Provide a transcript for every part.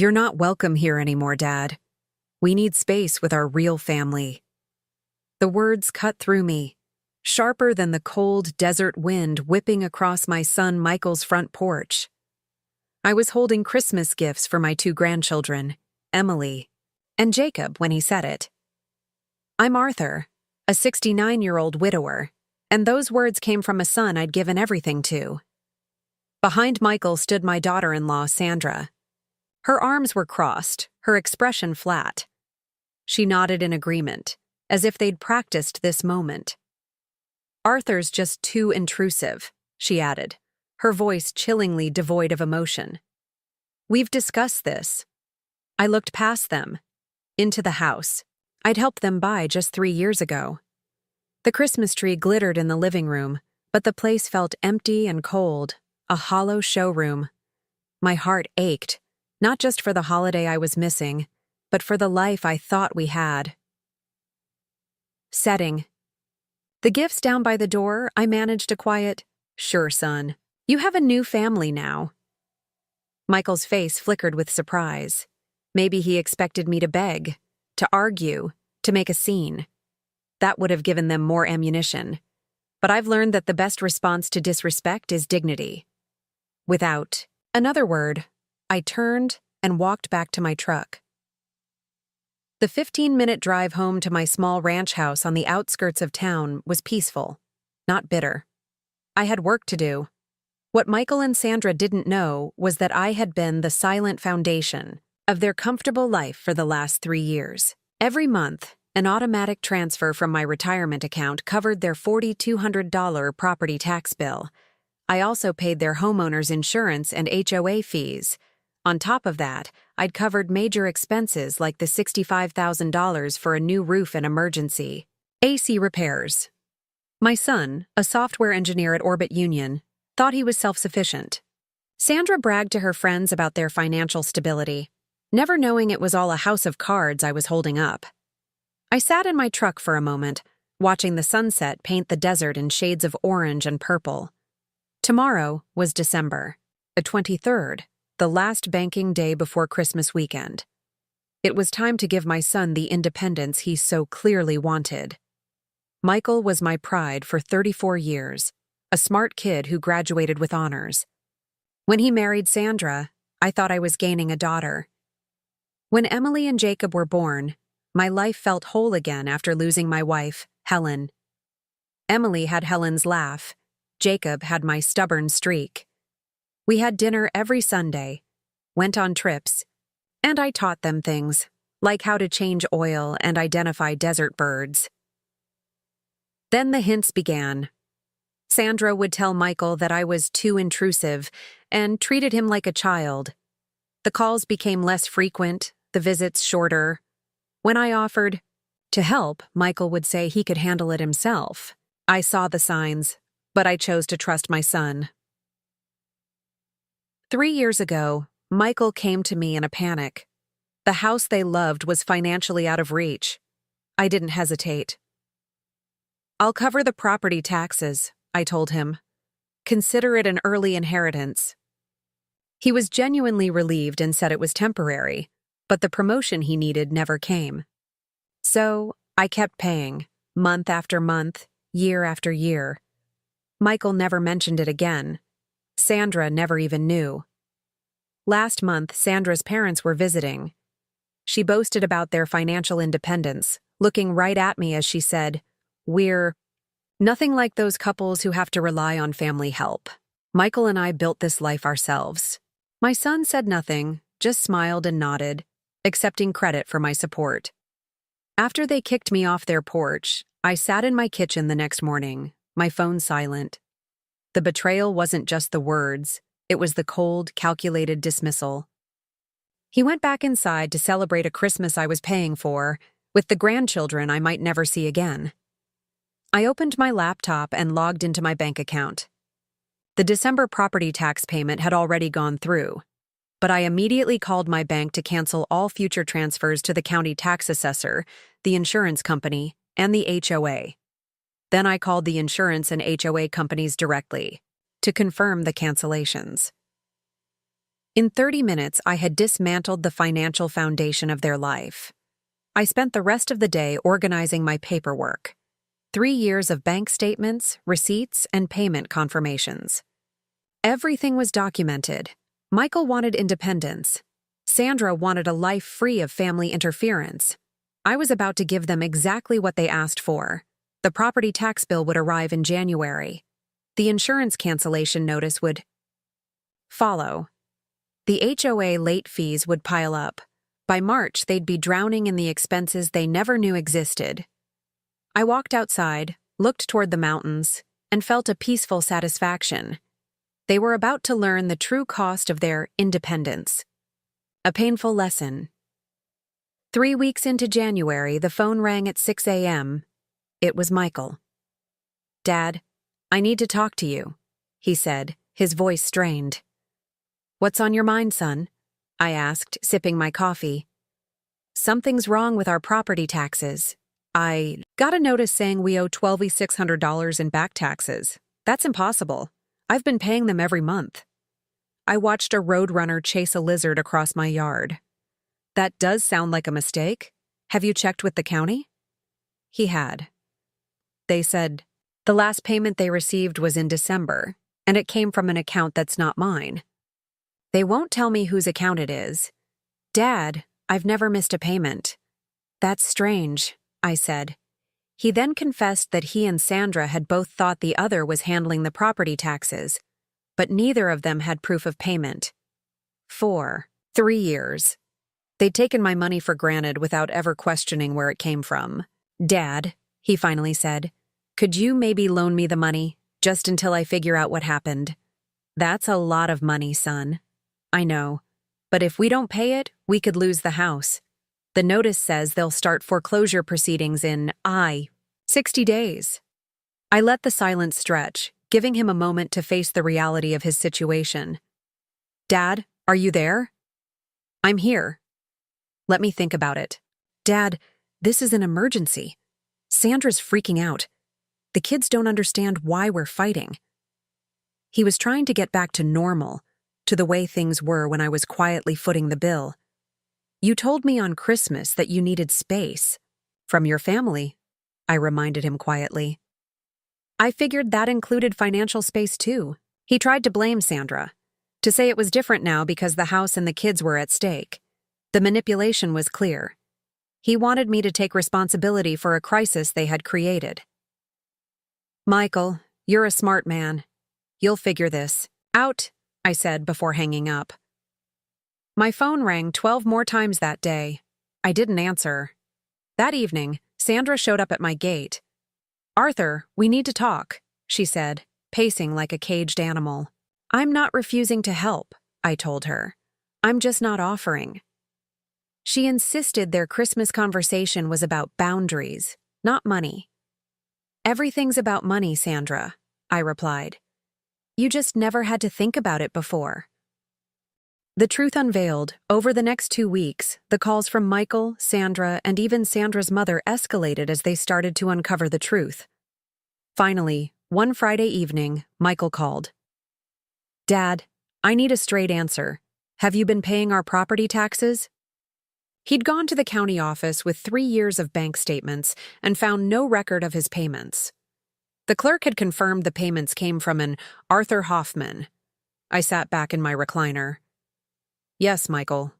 "You're not welcome here anymore, Dad. We need space with our real family." The words cut through me, sharper than the cold desert wind whipping across my son Michael's front porch. I was holding Christmas gifts for my two grandchildren, Emily and Jacob, when he said it. I'm Arthur, a 69-year-old widower, and those words came from a son I'd given everything to. Behind Michael stood my daughter-in-law, Sandra. Her arms were crossed, her expression flat. She nodded in agreement, as if they'd practiced this moment. "Arthur's just too intrusive," she added, her voice chillingly devoid of emotion. "We've discussed this." I looked past them, into the house I'd helped them buy just 3 years ago. The Christmas tree glittered in the living room, but the place felt empty and cold, a hollow showroom. My heart ached, not just for the holiday I was missing, but for the life I thought we had. Setting. The gifts down by the door, I managed a quiet, "Sure, son. You have a new family now." Michael's face flickered with surprise. Maybe he expected me to beg, to argue, to make a scene. That would have given them more ammunition. But I've learned that the best response to disrespect is dignity. Without another word, I turned and walked back to my truck. The 15-minute drive home to my small ranch house on the outskirts of town was peaceful, not bitter. I had work to do. What Michael and Sandra didn't know was that I had been the silent foundation of their comfortable life for the last 3 years. Every month, an automatic transfer from my retirement account covered their $4,200 property tax bill. I also paid their homeowners insurance and HOA fees. On top of that, I'd covered major expenses like the $65,000 for a new roof and emergency AC repairs. My son, a software engineer at Orbit Union, thought he was self-sufficient. Sandra bragged to her friends about their financial stability, never knowing it was all a house of cards I was holding up. I sat in my truck for a moment, watching the sunset paint the desert in shades of orange and purple. Tomorrow was December, the 23rd, the last banking day before Christmas weekend. It was time to give my son the independence he so clearly wanted. Michael was my pride for 34 years, a smart kid who graduated with honors. When he married Sandra, I thought I was gaining a daughter. When Emily and Jacob were born, my life felt whole again after losing my wife, Helen. Emily had Helen's laugh. Jacob had my stubborn streak. We had dinner every Sunday, went on trips, and I taught them things, like how to change oil and identify desert birds. Then the hints began. Sandra would tell Michael that I was too intrusive and treated him like a child. The calls became less frequent, the visits shorter. When I offered to help, Michael would say he could handle it himself. I saw the signs, but I chose to trust my son. 3 years ago, Michael came to me in a panic. The house they loved was financially out of reach. I didn't hesitate. "I'll cover the property taxes," I told him. "Consider it an early inheritance." He was genuinely relieved and said it was temporary, but the promotion he needed never came. So I kept paying, month after month, year after year. Michael never mentioned it again. Sandra never even knew. Last month, Sandra's parents were visiting. She boasted about their financial independence, looking right at me as she said, "We're nothing like those couples who have to rely on family help. Michael and I built this life ourselves." My son said nothing, just smiled and nodded, accepting credit for my support. After they kicked me off their porch, I sat in my kitchen the next morning, my phone silent. The betrayal wasn't just the words, it was the cold, calculated dismissal. He went back inside to celebrate a Christmas I was paying for, with the grandchildren I might never see again. I opened my laptop and logged into my bank account. The December property tax payment had already gone through, but I immediately called my bank to cancel all future transfers to the county tax assessor, the insurance company, and the HOA. Then I called the insurance and HOA companies directly to confirm the cancellations. In 30 minutes, I had dismantled the financial foundation of their life. I spent the rest of the day organizing my paperwork. 3 years of bank statements, receipts, and payment confirmations. Everything was documented. Michael wanted independence. Sandra wanted a life free of family interference. I was about to give them exactly what they asked for. The property tax bill would arrive in January. The insurance cancellation notice would follow. The HOA late fees would pile up. By March, they'd be drowning in the expenses they never knew existed. I walked outside, looked toward the mountains, and felt a peaceful satisfaction. They were about to learn the true cost of their independence. A painful lesson. 3 weeks into January, the phone rang at 6 a.m. It was Michael. "Dad, I need to talk to you," he said, his voice strained. "What's on your mind, son?" I asked, sipping my coffee. "Something's wrong with our property taxes. I got a notice saying we owe $1,260 in back taxes. That's impossible. I've been paying them every month." I watched a roadrunner chase a lizard across my yard. "That does sound like a mistake. Have you checked with the county?" He had. They said the last payment they received was in December, and it came from an account that's not mine. They won't tell me whose account it is. "Dad, I've never missed a payment." "That's strange," I said. He then confessed that he and Sandra had both thought the other was handling the property taxes, but neither of them had proof of payment. 3 years. They'd taken my money for granted without ever questioning where it came from. "Dad," he finally said, "could you maybe loan me the money, just until I figure out what happened?" "That's a lot of money, son." "I know, but if we don't pay it, we could lose the house. The notice says they'll start foreclosure proceedings in 60 days. I let the silence stretch, giving him a moment to face the reality of his situation. "Dad, are you there?" "I'm here." "Let me think about it." "Dad, this is an emergency. Sandra's freaking out. The kids don't understand why we're fighting." He was trying to get back to normal, to the way things were when I was quietly footing the bill. "You told me on Christmas that you needed space." "From your family," I reminded him quietly. "I figured that included financial space too." He tried to blame Sandra, to say it was different now because the house and the kids were at stake. The manipulation was clear. He wanted me to take responsibility for a crisis they had created. "Michael, you're a smart man. You'll figure this out," I said before hanging up. My phone rang 12 more times that day. I didn't answer. That evening, Sandra showed up at my gate. "Arthur, we need to talk," she said, pacing like a caged animal. "I'm not refusing to help," I told her. "I'm just not offering." She insisted their Christmas conversation was about boundaries, not money. "Everything's about money, Sandra," I replied. "You just never had to think about it before." The truth unveiled. Over the next 2 weeks, the calls from Michael, Sandra, and even Sandra's mother escalated as they started to uncover the truth. Finally, one Friday evening, Michael called. "Dad, I need a straight answer. Have you been paying our property taxes?" He'd gone to the county office with 3 years of bank statements and found no record of his payments. The clerk had confirmed the payments came from an Arthur Hoffman. I sat back in my recliner. "Yes, Michael.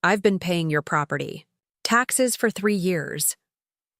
I've been paying your property taxes for 3 years.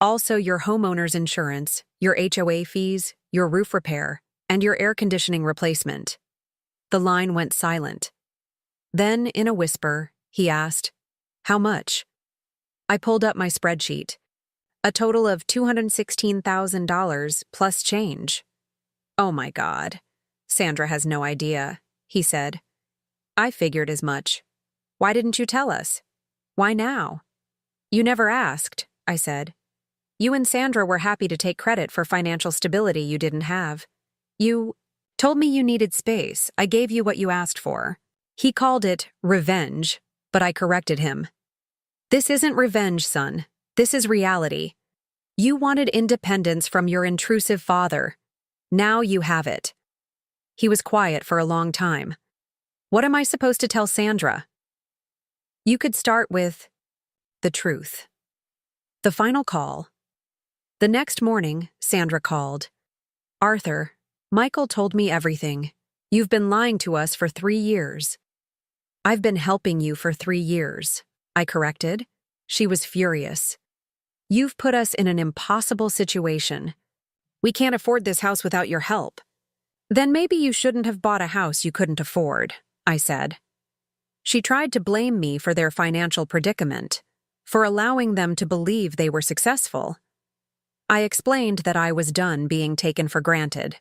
Also your homeowner's insurance, your HOA fees, your roof repair, and your air conditioning replacement." The line went silent. Then, in a whisper, he asked, "How much?" I pulled up my spreadsheet. A total of $216,000 plus change. "Oh my God. Sandra has no idea," he said. "I figured as much. Why didn't you tell us? Why now?" "You never asked," I said. "You and Sandra were happy to take credit for financial stability you didn't have. You told me you needed space. I gave you what you asked for." He called it revenge, but I corrected him. "This isn't revenge, son. This is reality. You wanted independence from your intrusive father. Now you have it." He was quiet for a long time. What am I supposed to tell Sandra? You could start with the truth. The final call. The next morning, Sandra called. Arthur, Michael told me everything. You've been lying to us for 3 years. I've been helping you for 3 years, I corrected. She was furious. You've put us in an impossible situation. We can't afford this house without your help. Then maybe you shouldn't have bought a house you couldn't afford, I said. She tried to blame me for their financial predicament, for allowing them to believe they were successful. I explained that I was done being taken for granted.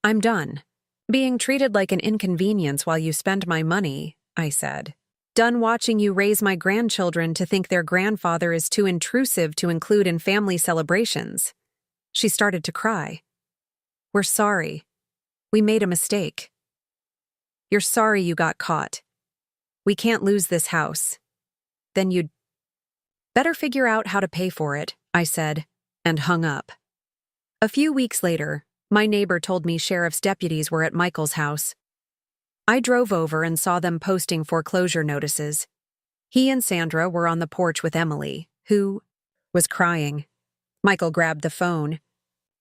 I'm done. Being treated like an inconvenience while you spend my money, I said. Done watching you raise my grandchildren to think their grandfather is too intrusive to include in family celebrations. She started to cry. We're sorry. We made a mistake. You're sorry you got caught. We can't lose this house. Then you'd better figure out how to pay for it, I said, and hung up. A few weeks later, my neighbor told me sheriff's deputies were at Michael's house. I drove over and saw them posting foreclosure notices. He and Sandra were on the porch with Emily, who was crying. Michael grabbed the phone.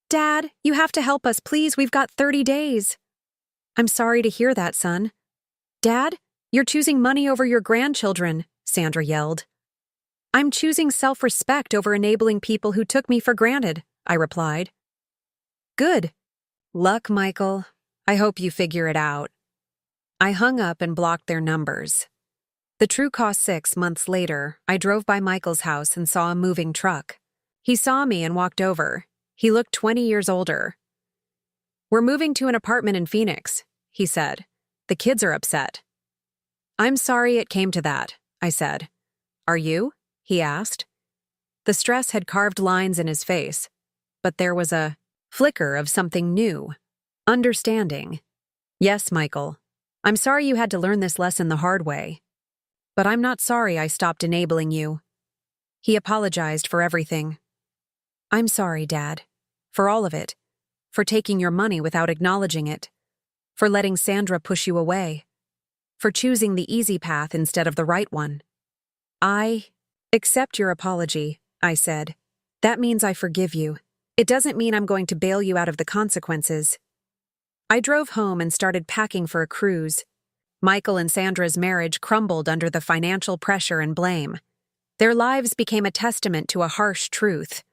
Dad, you have to help us, please. We've got 30 days. I'm sorry to hear that, son. Dad, you're choosing money over your grandchildren, Sandra yelled. I'm choosing self-respect over enabling people who took me for granted, I replied. Good. Luck, Michael. I hope you figure it out. I hung up and blocked their numbers. The true cost 6 months later, I drove by Michael's house and saw a moving truck. He saw me and walked over. He looked 20 years older. We're moving to an apartment in Phoenix, he said. The kids are upset. I'm sorry it came to that, I said. Are you? He asked. The stress had carved lines in his face, but there was a flicker of something new. Understanding. Yes, Michael. I'm sorry you had to learn this lesson the hard way. But I'm not sorry I stopped enabling you. He apologized for everything. I'm sorry, Dad. For all of it. For taking your money without acknowledging it. For letting Sandra push you away. For choosing the easy path instead of the right one. I accept your apology, I said. That means I forgive you. It doesn't mean I'm going to bail you out of the consequences. I drove home and started packing for a cruise. Michael and Sandra's marriage crumbled under the financial pressure and blame. Their lives became a testament to a harsh truth.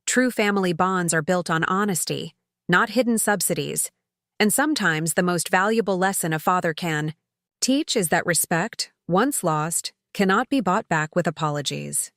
True family bonds are built on honesty, not hidden subsidies. And sometimes the most valuable lesson a father can teach is that respect, once lost, cannot be bought back with apologies.